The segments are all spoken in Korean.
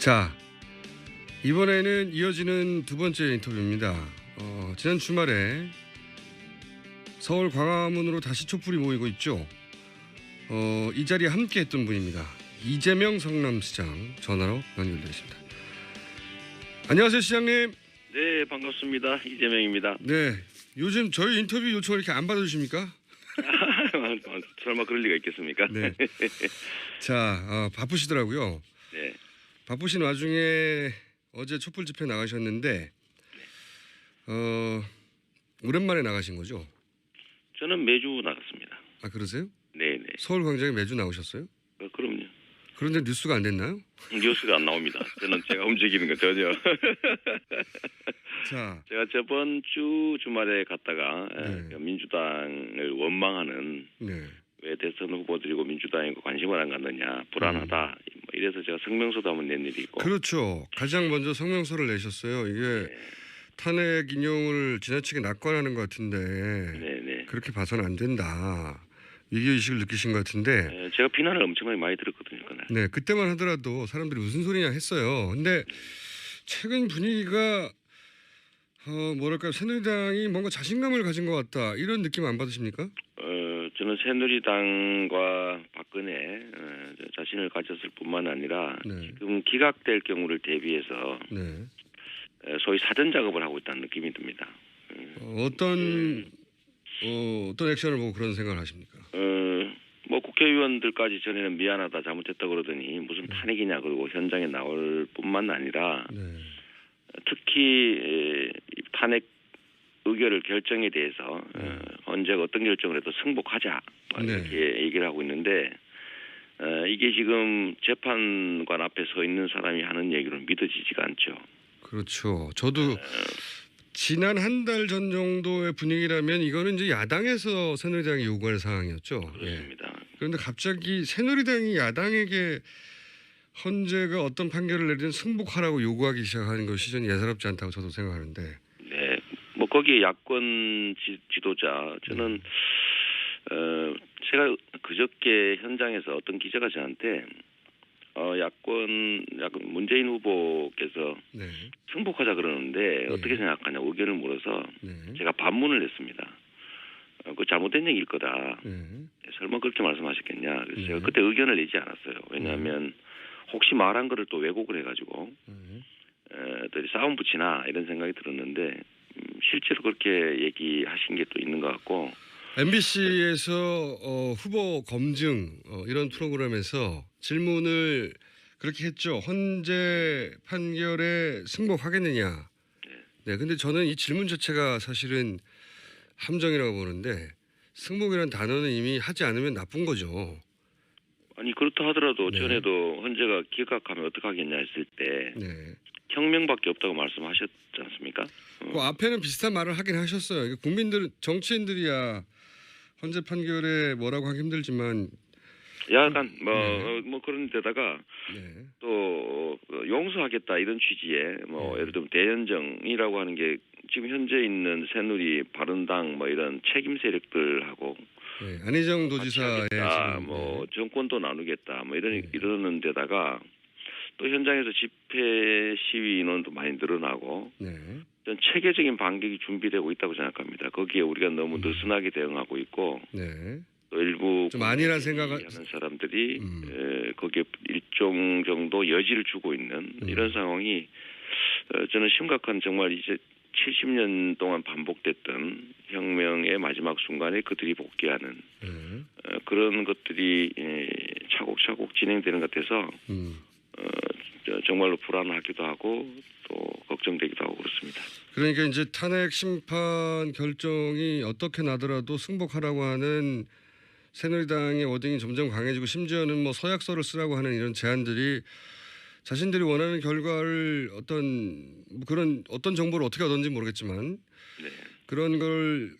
자, 이번에는 이어지는 두 번째 인터뷰입니다. 지난 주말에 서울 광화문으로 다시 촛불이 모이고 있죠. 이 자리에 함께했던 분입니다. 이재명 성남시장 전화로 연결되겠습니다. 안녕하세요, 시장님. 네, 반갑습니다. 이재명입니다. 네, 요즘 저희 인터뷰 요청을 이렇게 안 받아주십니까? 설마 그럴 리가 있겠습니까? 네. 자, 바쁘시더라고요. 네. 바쁘신 와중에 어제 촛불 집회 나가셨는데 오랜만에 나가신 거죠? 저는 매주 나갔습니다. 아, 그러세요? 네네. 서울 광장에 매주 나오셨어요? 그럼요. 그런데 뉴스가 안 됐나요? 뉴스가 안 나옵니다. 저는 제가 움직이는 거 전혀. 자, 제가 저번 주 주말에 갔다가 네. 민주당을 원망하는 네. 왜 대선 후보들이고 민주당이고 관심을 안 갖느냐 불안하다 뭐 이래서 제가 성명서도 한번 낸 일이 있고. 그렇죠. 가장 먼저 성명서를 내셨어요. 이게 탄핵 인용을 지나치게 낙관하는 것 같은데 네네. 그렇게 봐서는 안 된다. 위기의식을 느끼신 것 같은데 네, 제가 비난을 엄청나게 많이 들었거든요. 그날. 네, 그때만 하더라도 사람들이 무슨 소리냐 했어요. 근데 최근 분위기가 뭐랄까 새누리당이 뭔가 자신감을 가진 것 같다 이런 느낌 안 받으십니까? 저는 새누리당과 박근혜 자신을 가졌을 뿐만 아니라 네. 지금 기각될 경우를 대비해서 네. 소위 사전 작업을 하고 있다는 느낌이 듭니다. 어떤 액션을 보고 그런 생각을 하십니까? 뭐 국회의원들까지 전에는 미안하다 잘못했다 그러더니 무슨 탄핵이냐 그러고 현장에 나올 뿐만 아니라 네. 특히 탄핵 의결을 결정에 대해서 언제가 어떤 결정을 해도 승복하자 이렇게 얘기를 하고 있는데 이게 지금 재판관 앞에 서 있는 사람이 하는 얘기로는 믿어지지가 않죠. 그렇죠. 저도 지난 한 달 전 정도의 분위기라면 이거는 이제 야당에서 새누리당이 요구할 사항이었죠. 그렇습니다. 예. 그런데 갑자기 새누리당이 야당에게 헌재가 어떤 판결을 내리든 승복하라고 요구하기 시작하는 것이 전 예사롭지 않다고 저도 생각하는데. 네, 뭐 거기에 야권 지도자 저는 제가 그저께 현장에서 어떤 기자가 저한테 야권 문재인 후보께서 네. 승복하자 그러는데 어떻게 생각하냐 의견을 물어서 제가 반문을 했습니다. 그 잘못된 얘기일 거다. 설마 그렇게 말씀하셨겠냐. 그래서 제가 그때 의견을 내지 않았어요. 왜냐하면 혹시 말한 거를 또 왜곡을 해가지고 또 싸움 붙이나 이런 생각이 들었는데 실제로 그렇게 얘기하신 게 또 있는 것 같고. MBC에서 후보 검증 이런 프로그램에서 질문을 그렇게 했죠. 헌재 판결에 승복하겠느냐. 네, 근데 저는 이 질문 자체가 사실은 함정이라고 보는데 승복이라는 단어는 이미 하지 않으면 나쁜 거죠. 아니 그렇다 하더라도 전에도 헌재가 기각하면 어떡하겠냐 했을 때 혁명밖에 없다고 말씀하셨지 않습니까? 그 앞에는 비슷한 말을 하긴 하셨어요. 국민들 정치인들이야 헌재 판결에 뭐라고 하기 힘들지만 약간 뭐 그런 데다가 또 용서하겠다 이런 취지의 뭐 예를 들면 대연정이라고 하는 게 지금 현재 있는 새누리 바른당 뭐 이런 책임 세력들하고 안희정 도지사의 지금 뭐 정권도 나누겠다 뭐 이러는 데다가 또 현장에서 집회 시위 인원도 많이 늘어나고 전 체계적인 반격이 준비되고 있다고 생각합니다. 거기에 우리가 너무 느슨하게 대응하고 있고 또 일부 좀 아니란 생각을 하는 사람들이 거기에 일종 정도 여지를 주고 있는 이런 상황이 저는 심각한 정말 이제 70년 동안 반복됐던 혁명의 마지막 순간에 그들이 복귀하는 그런 것들이 차곡차곡 진행되는 것 같아서 정말로 불안하기도 하고 또 걱정되기도 하고 그렇습니다. 그러니까 이제 탄핵 심판 결정이 어떻게 나더라도 승복하라고 하는 새누리당의 워딩이 점점 강해지고 심지어는 뭐 서약서를 쓰라고 하는 이런 제안들이 자신들이 원하는 결과를 어떤 정보를 어떻게 얻었는지 모르겠지만 그런 걸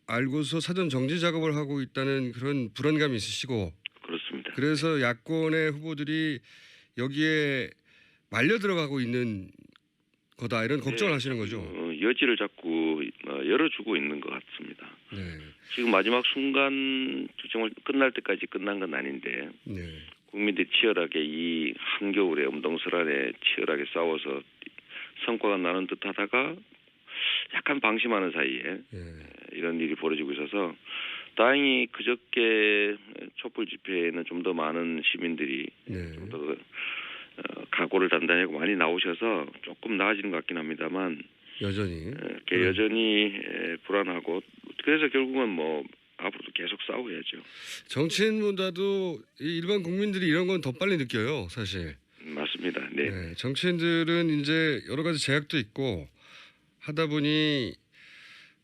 알고서 사전 정지 작업을 하고 있다는 그런 불안감이 있으시고 그렇습니다. 그래서 야권의 후보들이 여기에 말려 들어가고 있는 거다 이런 걱정을 하시는 거죠. 여지를 자꾸 열어주고 있는 것 같습니다. 지금 마지막 순간 정말 끝날 때까지 끝난 건 아닌데 국민들이 치열하게 이 한겨울에 엄동설안에 치열하게 싸워서 성과가 나는 듯하다가 약간 방심하는 사이에 이런 일이 벌어지고 있어서 다행히 그저께 촛불 집회에는 좀 더 많은 시민들이 좀 더 각오를 단단히 하고 많이 나오셔서 조금 나아지는 것 같긴 합니다만 여전히 불안하고 그래서 결국은 뭐 앞으로도 계속 싸워야죠. 정치인보다도 일반 국민들이 이런 건 더 빨리 느껴요, 사실. 맞습니다. 네. 정치인들은 이제 여러 가지 제약도 있고 하다 보니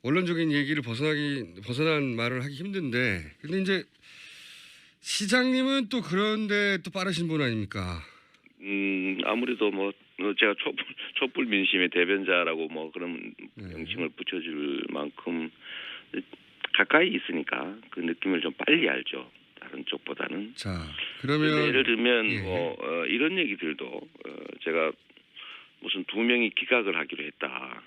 원론적인 얘기를 벗어난 말을 하기 힘든데, 근데 이제 시장님은 또 그런데 또 빠르신 분 아닙니까? 아무래도 뭐 제가 촛불 민심의 대변자라고 뭐 그런 명칭을 붙여줄 만큼 가까이 있으니까 그 느낌을 좀 빨리 알죠. 다른 쪽보다는. 자, 그러면 예를 들면 이런 얘기들도 제가 무슨 2명이 기각을 하기로 했다.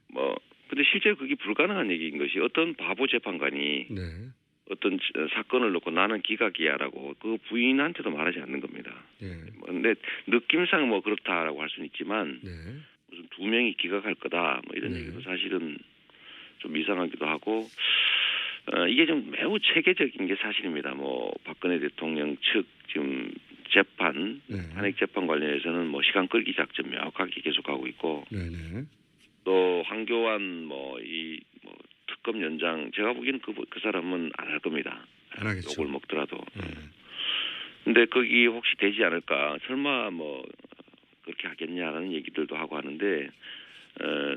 뭐 근데 실제 그게 불가능한 얘기인 것이 어떤 바보 재판관이 어떤 사건을 놓고 나는 기각이야라고 그 부인한테도 말하지 않는 겁니다. 근데 느낌상 뭐 그렇다라고 할 수는 있지만 무슨 2명이 기각할 거다 뭐 이런 얘기도 사실은 좀 이상하기도 하고 이게 좀 매우 체계적인 게 사실입니다. 뭐 박근혜 대통령 측 지금 재판 탄핵 재판 관련해서는 뭐 시간 끌기 작전 명확하게 계속하고 있고 또 황교안 뭐 이 뭐 특검 연장 제가 보기에는 그 사람은 안 할 겁니다. 안 하겠죠. 욕을 먹더라도. 근데 거기 혹시 되지 않을까? 설마 뭐 그렇게 하겠냐라는 얘기들도 하고 하는데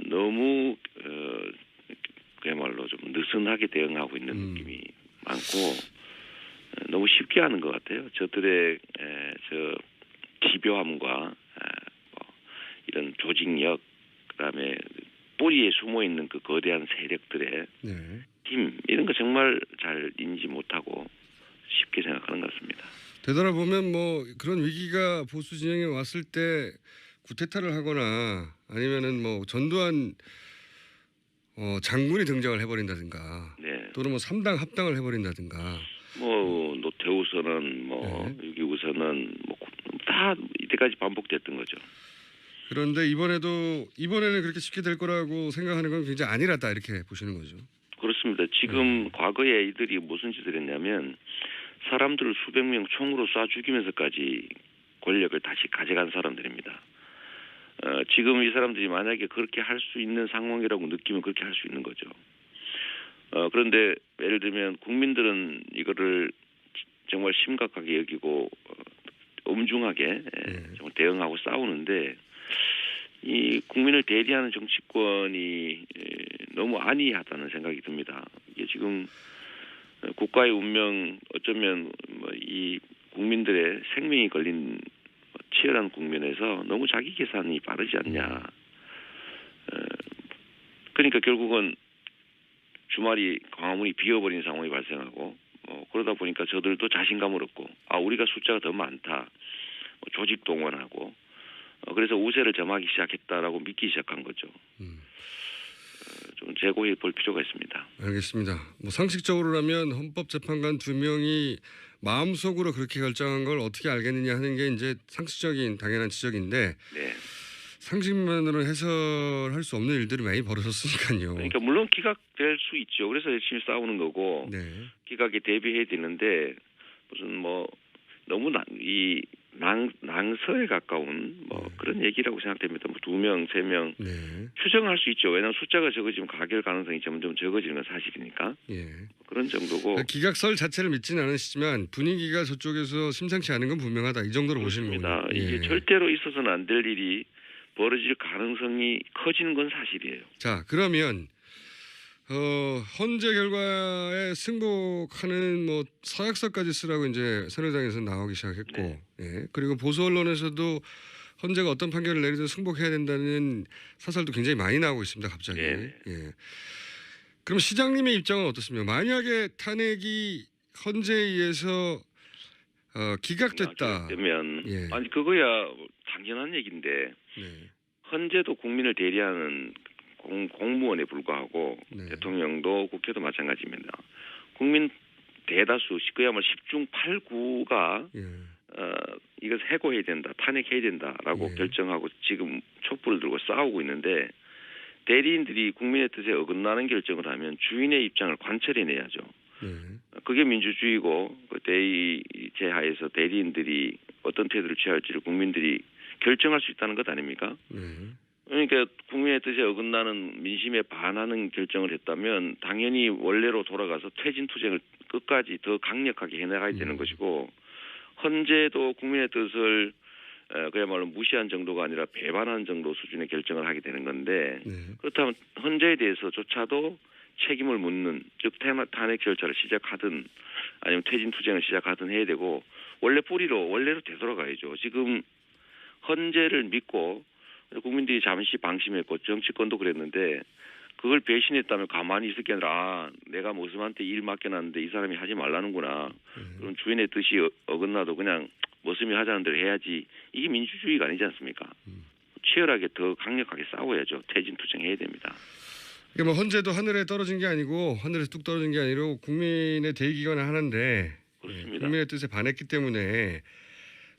너무 그야말로 좀 느슨하게 대응하고 있는 느낌이 많고 너무 쉽게 하는 것 같아요. 저들의 저 기묘함과 뭐 이런 조직력 그다음에 뿌리에 숨어 있는 그 거대한 세력들의 힘 이런 거 정말 잘 인지 못하고 쉽게 생각하는 것 같습니다. 되돌아보면 뭐 그런 위기가 보수 진영에 왔을 때 구테타를 하거나 아니면은 뭐 전두환 장군이 등장을 해버린다든가 또는 뭐 3당 합당을 해버린다든가 뭐 노태우선언 뭐 6.25선언 뭐 다 이때까지 반복됐던 거죠. 그런데 이번에는 그렇게 쉽게 될 거라고 생각하는 건 굉장히 아니라다 이렇게 보시는 거죠. 그렇습니다. 지금 과거에 이들이 무슨 짓을 했냐면 사람들을 수백 명 총으로 쏴 죽이면서까지 권력을 다시 가져간 사람들입니다. 지금 이 사람들이 만약에 그렇게 할 수 있는 상황이라고 느끼면 그렇게 할 수 있는 거죠. 그런데 예를 들면 국민들은 이거를 정말 심각하게 여기고 엄중하게 정말 대응하고 싸우는데 이 국민을 대리하는 정치권이 너무 안이하다는 생각이 듭니다. 이게 지금 국가의 운명 어쩌면 뭐 이 국민들의 생명이 걸린 치열한 국면에서 너무 자기 계산이 빠르지 않냐. 그러니까 결국은 주말이 광화문이 비어버린 상황이 발생하고 그러다 보니까 저들도 자신감을 얻고 우리가 숫자가 더 많다. 조직 동원하고 그래서 우세를 점하기 시작했다라고 믿기 시작한 거죠. 좀 재고해 볼 필요가 있습니다. 알겠습니다. 뭐 상식적으로라면 헌법재판관 2명이 마음속으로 그렇게 결정한 걸 어떻게 알겠느냐 하는 게 이제 상식적인 당연한 지적인데 상식만으로 해설할 수 없는 일들이 많이 벌어졌으니까요. 그러니까 물론 기각될 수 있죠. 그래서 열심히 싸우는 거고 기각에 대비해야 되는데 무슨 뭐 너무 낭설에 가까운 뭐 그런 얘기라고 생각됩니다. 뭐 2명, 3명 추정할 수 있죠. 왜냐하면 숫자가 적어지면 가결 가능성이 점점 적어지는 건 사실이니까. 그런 정도고. 기각설 자체를 믿지는 않으시지만 분위기가 저쪽에서 심상치 않은 건 분명하다. 이 정도로 보시는 거군요. 이게 절대로 있어서는 안 될 일이 벌어질 가능성이 커지는 건 사실이에요. 자, 그러면 헌재 결과에 승복하는 뭐 서약서까지 쓰라고 이제 새누리당에서 나오기 시작했고, 그리고 보수 언론에서도 헌재가 어떤 판결을 내리든 승복해야 된다는 사설도 굉장히 많이 나오고 있습니다. 갑자기. 그럼 시장님의 입장은 어떻습니까? 만약에 탄핵이 헌재에 의해서 기각됐다. 그러면 아니 그거야 당연한 얘기인데 헌재도 국민을 대리하는 공무원에 불과하고 대통령도 국회도 마찬가지입니다. 국민 대다수 그야말로 10중 8구가 이것을 해고해야 된다, 탄핵해야 된다라고 네. 결정하고 지금 촛불을 들고 싸우고 있는데 대리인들이 국민의 뜻에 어긋나는 결정을 하면 주인의 입장을 관철해내야죠. 네. 그게 민주주의고 그 대의제 하에서 대리인들이 어떤 태도를 취할지를 국민들이 결정할 수 있다는 것 아닙니까? 네. 그러니까 국민의 뜻에 어긋나는 민심에 반하는 결정을 했다면 당연히 원래로 돌아가서 퇴진 투쟁을 끝까지 더 강력하게 해나가야 되는 것이고 헌재도 국민의 뜻을 그야말로 무시한 정도가 아니라 배반한 정도 수준의 결정을 하게 되는 건데 네. 그렇다면 헌재에 대해서조차도 책임을 묻는 즉 탄핵 절차를 시작하든 아니면 퇴진 투쟁을 시작하든 해야 되고 원래로 되돌아가야죠. 지금 헌재를 믿고 국민들이 잠시 방심했고 정치권도 그랬는데 그걸 배신했다면 가만히 있을 게 아니라 내가 모습한테 일 맡겨놨는데 이 사람이 하지 말라는구나. 그럼 주인의 뜻이 어긋나도 그냥 모습이 하자는 대로 해야지. 이게 민주주의가 아니지 않습니까? 치열하게 더 강력하게 싸워야죠. 퇴진 투쟁해야 됩니다. 이게 뭐 헌재도 하늘에 떨어진 게 아니고 하늘에서 뚝 떨어진 게 아니고 국민의 대의기관을 하는데 그렇습니다. 국민의 뜻에 반했기 때문에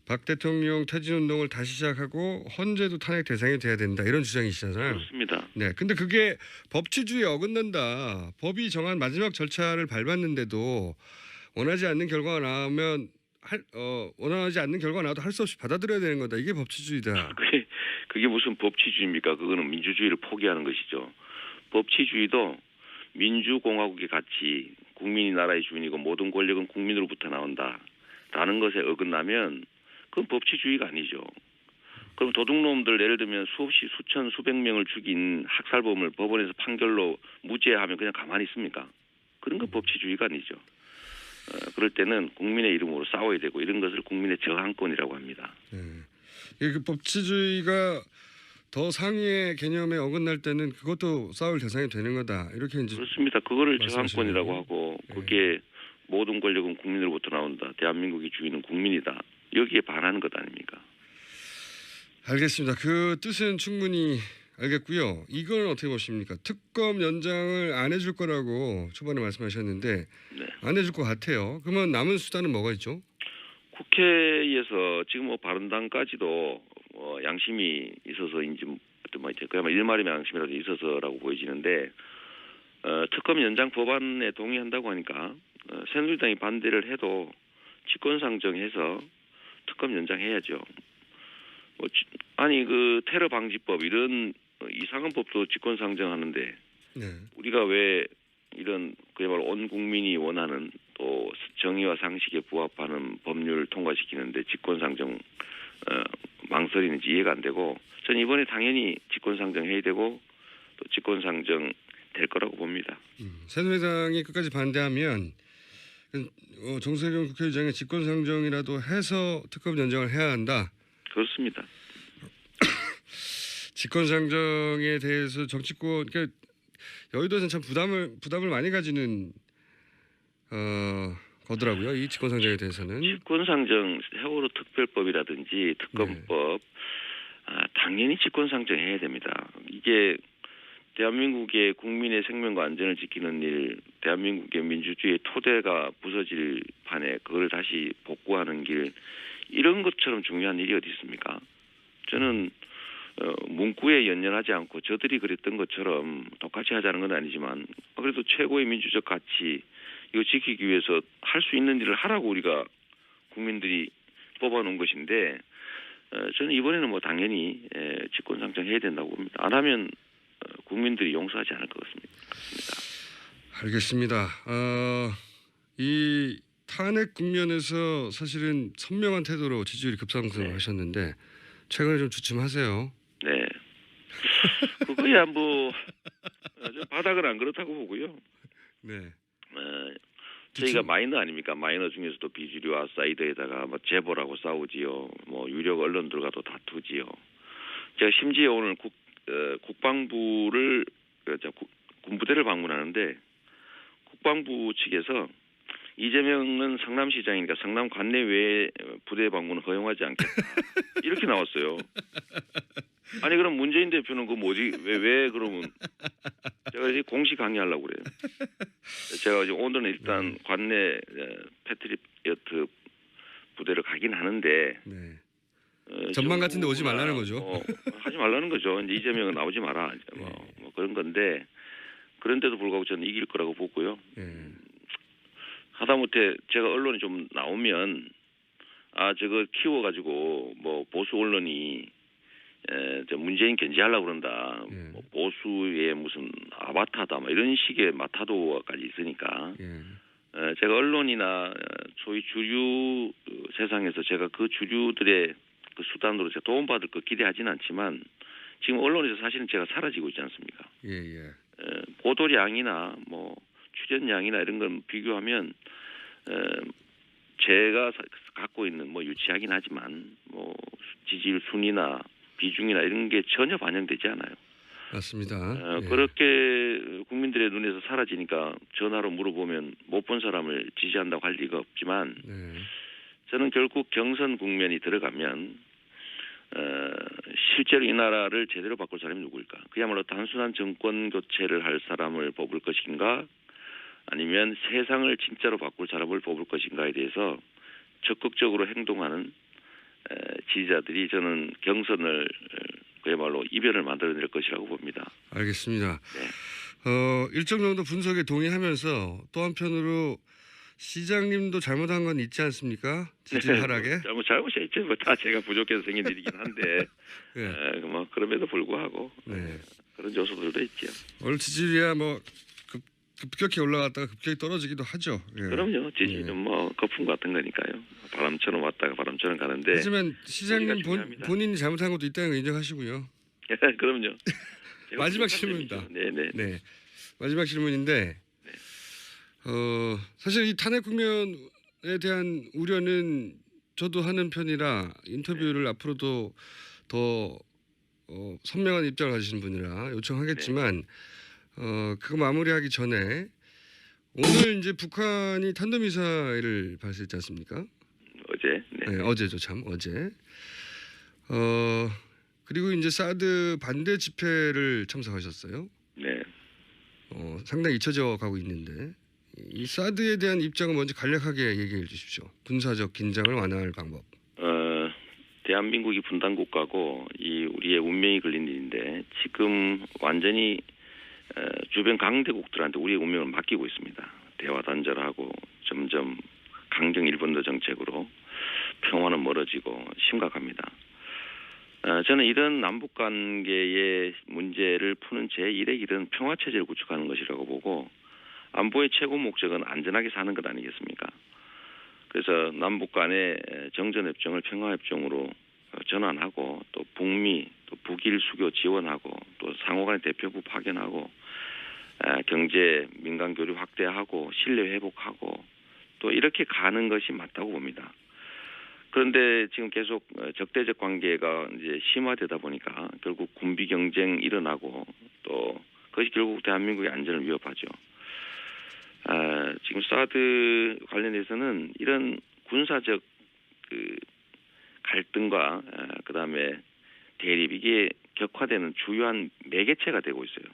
박 대통령 퇴진 운동을 다시 시작하고 헌재도 탄핵 대상이 돼야 된다 이런 주장이시잖아요. 그렇습니다. 네, 근데 그게 법치주의에 어긋난다. 법이 정한 마지막 절차를 밟았는데도 원하지 않는 결과가 나오면 원하지 않는 결과가 나와도 할 수 없이 받아들여야 되는 거다. 이게 법치주의다. 그게 무슨 법치주의입니까? 그거는 민주주의를 포기하는 것이죠. 법치주의도 민주공화국의 가치, 국민이 나라의 주인이고 모든 권력은 국민으로부터 나온다라는 것에 어긋나면 그건 법치주의가 아니죠. 그럼 도둑놈들 예를 들면 수없이 수천 수백 명을 죽인 학살범을 법원에서 판결로 무죄하면 그냥 가만히 있습니까? 그런 건 법치주의가 아니죠. 그럴 때는 국민의 이름으로 싸워야 되고 이런 것을 국민의 저항권이라고 합니다. 네. 그 법치주의가 더 상위의 개념에 어긋날 때는 그것도 싸울 대상이 되는 거다. 이렇게 이제 그렇습니다. 그거를 말씀하시는 저항권이라고 거예요? 하고 그게 모든 권력은 국민으로부터 나온다. 대한민국의 주인은 국민이다. 여기에 반하는 것 아닙니까? 알겠습니다. 그 뜻은 충분히 알겠고요. 이건 어떻게 보십니까? 특검 연장을 안 해줄 거라고 초반에 말씀하셨는데 네. 안 해줄 것 같아요. 그러면 남은 수단은 뭐가 있죠? 국회에서 지금 뭐 바른당까지도 양심이 있어서인지 그야말로 일말의 양심이라도 있어서라고 보여지는데 특검 연장 법안에 동의한다고 하니까 새누리당이 반대를 해도 직권상정해서 특검 연장해야죠. 아니 그 테러 방지법 이런 이상한 법도 직권상정하는데 네. 우리가 왜 이런 그야말로 온 국민이 원하는 또 정의와 상식에 부합하는 법률을 통과시키는데 직권상정 망설이는지 이해가 안 되고 저는 이번에 당연히 직권상정해야 되고 또 직권상정 될 거라고 봅니다. 새누리당이 끝까지 반대하면 정세균 국회의장의 직권상정이라도 해서 특검 연장을 해야 한다. 그렇습니다. 직권상정에 대해서 정치권 그러니까 여의도에서는 참 부담을 많이 가지는 거더라고요. 이 직권상정에 대해서는. 직권상정 세월호 특별법이라든지 특검법 당연히 직권상정해야 됩니다. 이게 대한민국의 국민의 생명과 안전을 지키는 일, 대한민국의 민주주의의 토대가 부서질 판에 그걸 다시 복구하는 길 이런 것처럼 중요한 일이 어디 있습니까? 저는 문구에 연연하지 않고 저들이 그랬던 것처럼 똑같이 하자는 건 아니지만 그래도 최고의 민주적 가치 이거 지키기 위해서 할 수 있는 일을 하라고 우리가 국민들이 뽑아놓은 것인데 저는 이번에는 뭐 당연히 직권상정해야 된다고 봅니다. 안 하면 국민들이 용서하지 않을 것 같습니다. 알겠습니다. 이 탄핵 국면에서 사실은 선명한 태도로 지지율이 급상승을 하셨는데 최근에 좀 주춤하세요. 네. 그거야 뭐 바닥은 안 그렇다고 보고요. 네. 저희가 마이너 아닙니까? 마이너 중에서도 비주류와 사이드에다가 뭐 재벌하고 싸우지요. 뭐 유력 언론들과도 다투지요. 제가 심지어 오늘 국방부를 군부대를 방문하는데 국방부 측에서 이재명은 성남시장이니까 성남 관내 외에 부대 방문은 허용하지 않겠다. 이렇게 나왔어요. 아니 그럼 문재인 대표는 그 뭐지? 왜 그러면 제가 이제 공식 강의하려고 그래요. 제가 이제 오늘은 일단 관내 패트리어트 부대를 가겠다. 가긴 하는데 네. 전망 같은데 오지 말라는 거죠. 하지 말라는 거죠. 이제 이재명은 나오지 마라. 뭐 그런 건데 그런데도 불구하고 저는 이길 거라고 보고요. 하다못해 제가 언론에 좀 나오면 저거 키워가지고 뭐 보수 언론이 저 문재인 견제하려고 그런다. 뭐 보수의 무슨 아바타다. 뭐 이런 식의 마타도까지 있으니까 제가 언론이나 소위 주류 세상에서 제가 그 주류들의 그 수단으로 제가 도움받을 거 기대하지는 않지만 지금 언론에서 사실은 제가 사라지고 있지 않습니까? 보도량이나 뭐 출연량이나 이런 걸 비교하면 제가 갖고 있는 뭐 유치하긴 하지만 뭐 지지율 순위나 비중이나 이런 게 전혀 반영되지 않아요. 맞습니다. 그렇게 국민들의 눈에서 사라지니까 전화로 물어보면 못 본 사람을 지지한다고 할 리가 없지만 저는 결국 경선 국면이 들어가면 실제로 이 나라를 제대로 바꿀 사람이 누구일까? 그야말로 단순한 정권 교체를 할 사람을 뽑을 것인가? 아니면 세상을 진짜로 바꿀 사람을 뽑을 것인가에 대해서 적극적으로 행동하는 지지자들이 저는 경선을 그야말로 이변을 만들어낼 것이라고 봅니다. 알겠습니다. 일정 정도 분석에 동의하면서 또 한편으로 시장님도 잘못한 건 있지 않습니까? 지지율 하락에. 잘못이 있죠. 다 제가 부족해서 생긴 일이긴 한데 뭐 그럼에도 불구하고 그런 요소들도 있죠. 오늘 지지율이야 뭐 급격히 올라갔다가 급격히 떨어지기도 하죠. 그럼요. 지지는 뭐 거품 같은 거니까요. 바람처럼 왔다가 바람처럼 가는데. 하지만 시장님 본인이 잘못한 것도 있다는 걸 인정하시고요. 그럼요. 마지막 질문입니다. 네. 마지막 질문인데 사실 이 탄핵 국면에 대한 우려는 저도 하는 편이라 인터뷰를 앞으로도 더 선명한 입장을 가지신 분이라 요청하겠지만 그거 마무리하기 전에 오늘 이제 북한이 탄도미사일을 발사했지 않습니까? 어제. 어제죠, 참 어제. 그리고 이제 사드 반대 집회를 참석하셨어요. 상당히 잊혀져 가고 있는데 이 사드에 대한 입장을 먼저 간략하게 얘기해 주십시오. 군사적 긴장을 완화할 방법. 대한민국이 분단 국가고 이 우리의 운명이 걸린 일인데 지금 완전히 주변 강대국들한테 우리의 운명을 맡기고 있습니다. 대화 단절하고 점점 강경 일본도 정책으로 평화는 멀어지고 심각합니다. 저는 이런 남북 관계의 문제를 푸는 제1의 길은 평화 체제를 구축하는 것이라고 보고 안보의 최고 목적은 안전하게 사는 것 아니겠습니까? 그래서 남북 간의 정전협정을 평화협정으로 전환하고 또 북미, 또 북일 수교 지원하고 또 상호간의 대표부 파견하고 경제 민간 교류 확대하고 신뢰 회복하고 또 이렇게 가는 것이 맞다고 봅니다. 그런데 지금 계속 적대적 관계가 이제 심화되다 보니까 결국 군비 경쟁 일어나고 또 그것이 결국 대한민국의 안전을 위협하죠. 지금 사드 관련해서는 이런 군사적 그 갈등과 그다음에 대립 이게 격화되는 주요한 매개체가 되고 있어요.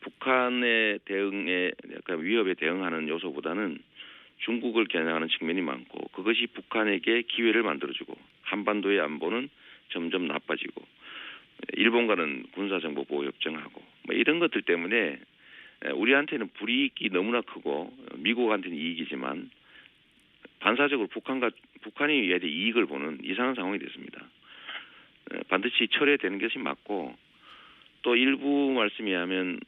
북한의 대응에 약간 위협에 대응하는 요소보다는 중국을 겨냥하는 측면이 많고 그것이 북한에게 기회를 만들어주고 한반도의 안보는 점점 나빠지고 일본과는 군사정보보호협정하고 뭐 이런 것들 때문에 우리한테는 불이익이 너무나 크고 미국한테는 이익이지만 반사적으로 북한이 얘의 이익을 보는 이상한 상황이 됐습니다. 반드시 철회되는 것이 맞고 또 일부 말씀이 하면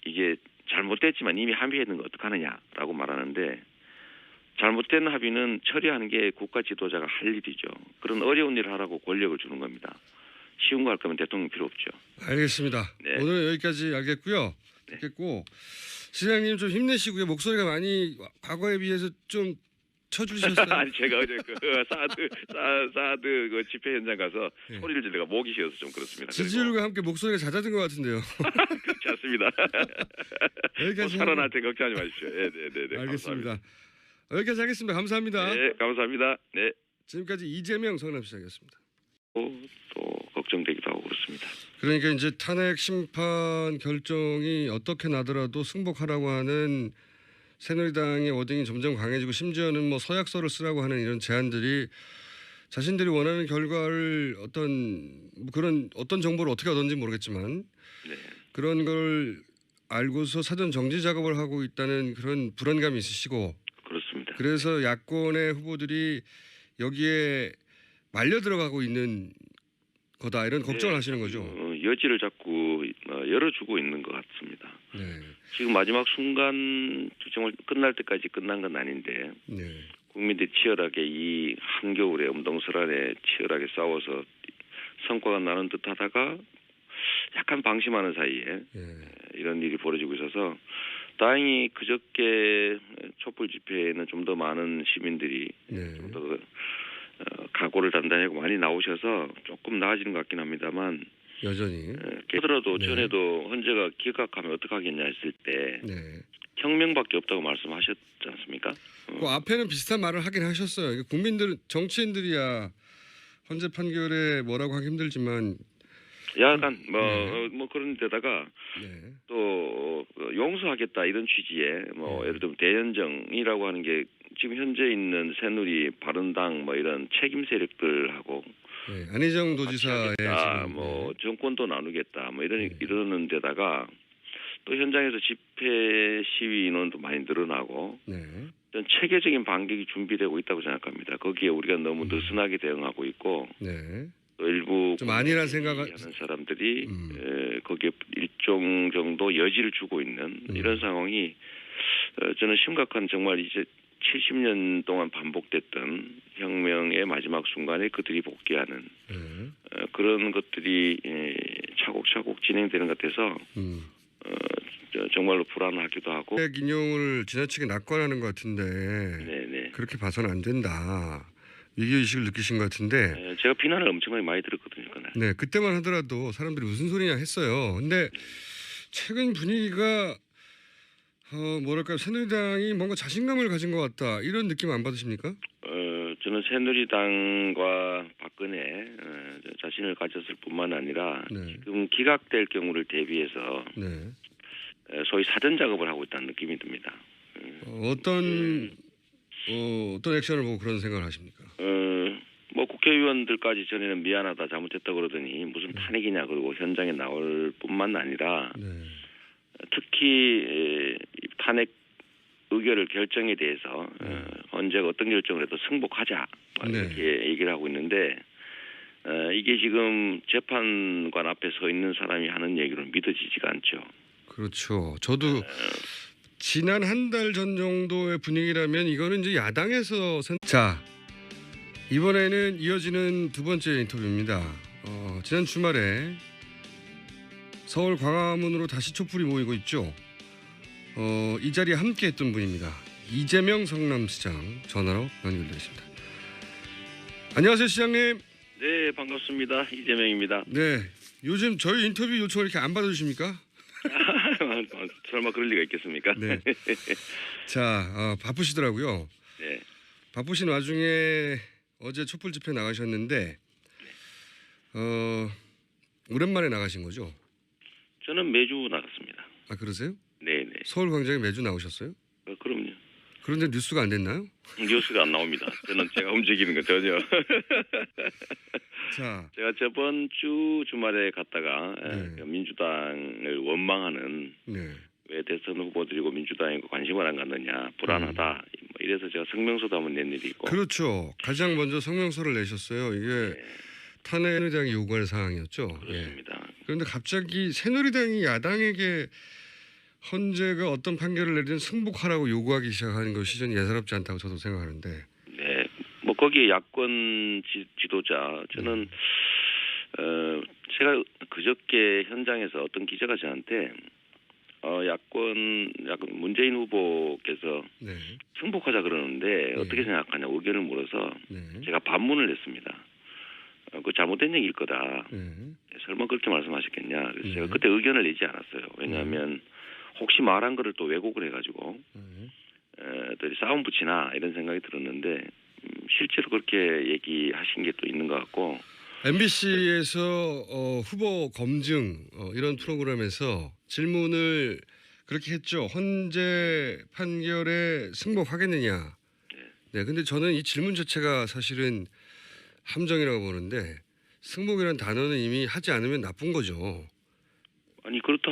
이게 잘못됐지만 이미 합의했는 거 어떡하느냐라고 말하는데 잘못된 합의는 처리하는 게 국가 지도자가 할 일이죠. 그런 어려운 일을 하라고 권력을 주는 겁니다. 쉬운 거 할 거면 대통령 필요 없죠. 알겠습니다. 오늘 여기까지 알겠고요. 듣겠고 시장님 좀 힘내시고요. 목소리가 많이 과거에 비해서 좀 쳐주셨어요. 아니 제가 어제 그 사드 그 집회 현장 가서 소리를 지르가 목이 쉬어서 좀 그렇습니다. 지지율과 함께 목소리가 잦아든 것 같은데요. 그렇지 않습니다. 여기까지 살아날 테 걱정하지 마십시오. 네. 알겠습니다. 감사합니다. 여기까지 하겠습니다. 감사합니다. 네, 감사합니다. 네. 지금까지 이재명 성남시장이었습니다. 또 걱정되기도 하고 그렇습니다. 그러니까 이제 탄핵 심판 결정이 어떻게 나더라도 승복하라고 하는 새누리당의 워딩이 점점 강해지고 심지어는 뭐 서약서를 쓰라고 하는 이런 제안들이 자신들이 원하는 결과를 그런 어떤 정보를 어떻게 얻었는지 모르겠지만 네. 그런 걸 알고서 사전 정지 작업을 하고 있다는 그런 불안감이 있으시고 그렇습니다. 그래서 야권의 후보들이 여기에 말려 들어가고 있는 거다 이런 걱정을 하시는 거죠. 여지를 자꾸 열어주고 있는 것 같습니다. 네. 지금 마지막 순간 정말 끝날 때까지 끝난 건 아닌데 네. 국민들이 치열하게 이 한겨울에 엄동설안에 치열하게 싸워서 성과가 나는 듯하다가 약간 방심하는 사이에 네. 이런 일이 벌어지고 있어서 다행히 그저께 촛불 집회에는 좀 더 많은 시민들이 네. 좀 더 각오를 단단히 하고 많이 나오셔서 조금 나아지는 것 같긴 합니다만 여전히. 그러더라도 네. 전에도 헌재가 기각하면 어떡하겠냐 했을 때 네. 혁명밖에 없다고 말씀하셨지 않습니까? 그 앞에는 비슷한 말을 하긴 하셨어요. 이게 국민들 정치인들이야 헌재 판결에 뭐라고 하기 힘들지만 약간 네. 뭐 그런 데다가 네. 또 용서하겠다 이런 취지의 예를 들면 대연정이라고 하는 게 지금 현재 있는 새누리 바른당 뭐 이런 책임 세력들하고 네. 안희정 도지사의 하겠다, 지금 뭐 정권도 나누겠다 뭐 이러는 데다가 또 현장에서 집회 시위 인원도 많이 늘어나고 네. 전 체계적인 반격이 준비되고 있다고 생각합니다. 거기에 우리가 너무 느슨하게 대응하고 있고 네. 또 일부 좀 아니란 생각을 하는 사람들이 거기에 일종 정도 여지를 주고 있는 이런 상황이 저는 심각한 정말 이제 70년 동안 반복됐던 혁명의 마지막 순간에 그들이 복귀하는 그런 것들이 차곡차곡 진행되는 것 같아서 정말로 불안하기도 하고. 인용을 지나치게 낙관하는 것 같은데 네네. 그렇게 봐서는 안 된다. 위기의식을 느끼신 것 같은데 제가 비난을 엄청나게 많이 들었거든요. 그날. 네, 그때만 하더라도 사람들이 무슨 소리냐 했어요. 근데 최근 분위기가 뭐랄까요, 새누리당이 뭔가 자신감을 가진 것 같다 이런 느낌 안 받으십니까? 저는 새누리당과 박근혜 자신을 가졌을 뿐만 아니라 네. 지금 기각될 경우를 대비해서 네. 소위 사전 작업을 하고 있다는 느낌이 듭니다. 어떤 액션을 보고 그런 생각을 하십니까? 뭐 국회의원들까지 전에는 미안하다 잘못했다 그러더니 무슨 탄핵이냐 그러고 현장에 나올 뿐만 아니라 네. 특히 탄핵 의결을 결정에 대해서 헌재가 어떤 결정을 해도 승복하자 이렇게 얘기를 하고 있는데 이게 지금 재판관 앞에 서 있는 사람이 하는 얘기로는 믿어지지가 않죠. 그렇죠. 저도 지난 한 달 전 정도의 분위기라면 이거는 이제 야당에서 자, 이번에는 이어지는 두 번째 인터뷰입니다. 지난 주말에 서울 광화문으로 다시 촛불이 모이고 있죠. 이 자리에 함께했던 분입니다. 이재명 성남시장 전화로 연결되어 있습니다. 안녕하세요, 시장님. 네, 반갑습니다. 이재명입니다. 네, 요즘 저희 인터뷰 요청을 이렇게 안 받아주십니까? 설마 그럴 리가 있겠습니까? 네. 자, 바쁘시더라고요. 네. 바쁘신 와중에 어제 촛불 집회 나가셨는데 오랜만에 나가신 거죠? 저는 매주 나갔습니다. 아, 그러세요? 네네. 서울 광장에 매주 나오셨어요? 그럼요. 그런데 뉴스가 안 됐나요? 뉴스가 안 나옵니다. 저는 제가 움직이는 거 전혀. 자, 제가 저번 주 주말에 갔다가 네. 민주당을 원망하는 네. 왜 대선 후보들이고 민주당에 관심을 안 갖느냐 불안하다 뭐 이래서 제가 성명서도 한번 낸 일이 있고. 그렇죠. 가장 먼저 성명서를 내셨어요. 이게 탄핵당이 요구할 사항이었죠. 그렇습니다. 예. 그런데 갑자기 새누리당이 야당에게 헌재가 어떤 판결을 내리든 승복하라고 요구하기 시작하는 것이 전 예사롭지 않다고 저도 생각하는데. 네, 뭐 거기에 야권 지도자 저는 제가 그저께 현장에서 어떤 기자가 저한테 야권 문재인 후보께서 네. 승복하자 그러는데 어떻게 생각하냐 의견을 물어서 제가 반문을 했습니다. 그 잘못된 얘기일 거다. 설마 그렇게 말씀하셨겠냐. 그래서 제가 그때 의견을 내지 않았어요. 왜냐하면 혹시 말한 거를 또 왜곡을 해가지고 또 싸움 붙이나 이런 생각이 들었는데 실제로 그렇게 얘기하신 게 또 있는 것 같고. MBC에서 후보 검증 이런 프로그램에서 질문을 그렇게 했죠. 헌재 판결에 승복하겠느냐. 네, 근데 저는 이 질문 자체가 사실은 함정이라고 보는데 승복이라는 단어는 이미 하지 않으면 나쁜 거죠. 아니 그렇다